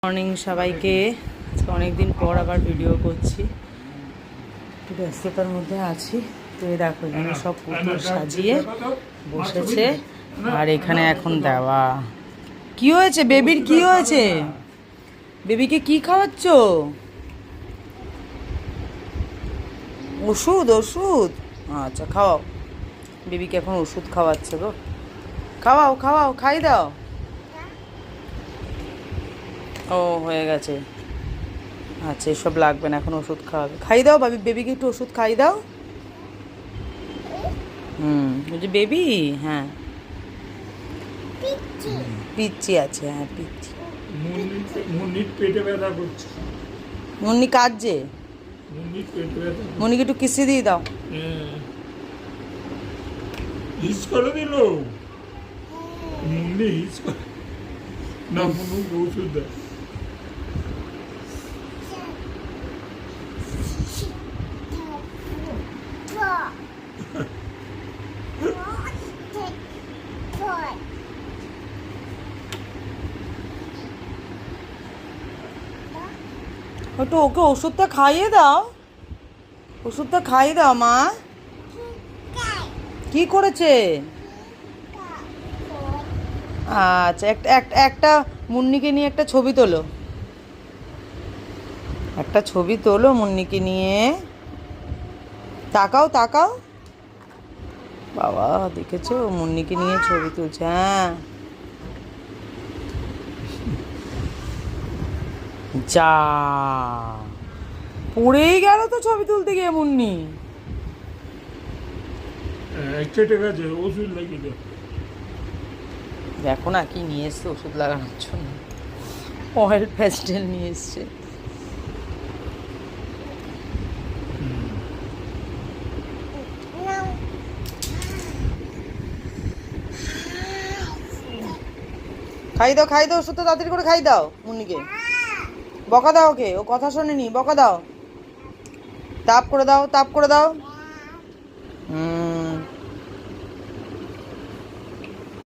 Morning সবাইকে। আজকে অনেকদিন পর আবার ভিডিও করছি, একটু ব্যস্ততার মধ্যে আছি। তো এই দেখো এখানে সব পুতুল সাজিয়ে বসেছে, আর এখানে এখন দেওয়া। কি হয়েছে বেবির, কি হয়েছে? বেবিকে কি খাওয়াচ্ছ? ওষুধ ওষুধ আচ্ছা, খাওয়াও। বেবিকে এখন ওষুধ খাওয়াচ্ছে গো। খাওয়াও খাওয়াও, খাই দাও। ও হয়ে গেছে, আচ্ছা এসব লাগবে না, এখন ওষুধ খাওয়াবে। খাই দাও বেবিকে, একটু ওষুধ খাই দাও। ওই যে বেবি, হ্যাঁ পিচ্ছি আছে, হ্যাঁ পিচ্ছি। মুন্নির পেটে ব্যথা করছে। মুন্নি কাঁদছে, মুন্নির পেটে ব্যথা। মুন্নিকে একটু কিসি দিয়ে দাও। হিস করে দিল মুন্নি, হিস করে না। মুন্নুকে ওষুধ দেয়। একটু ওকে ওষুধটা খাইয়ে দাও, ওষুধটা খাইয়ে দাও মা। কি করেছে? আচ্ছা একটা মুন্নিকে নিয়ে একটা ছবি তোলো, একটা ছবি তোলো মুন্নিকে নিয়ে। তাকাও তাকাও, বাবা দেখেছো মুন্নিকে নিয়ে ছবি তুলছে। হ্যাঁ যা, পড়েই গেল তো ছবি তুলতে গিয়ে মুন্নি। কেটে গেছে, ওষুধ লাগিয়ে দেয়। দেখো না কি নিয়ে এসছে ওষুধ লাগানোর জন্য, অয়েল প্যাস্টেল নিয়ে এসছে। খাই দাও খাই দাও, ওষুধটা তাড়াতাড়ি করে খাই দাও মুন্নিকে। বকা দাও ওকে, ও কথা শোনেনি, বকা দাও। তাপ করে দাও, তাপ করে দাও।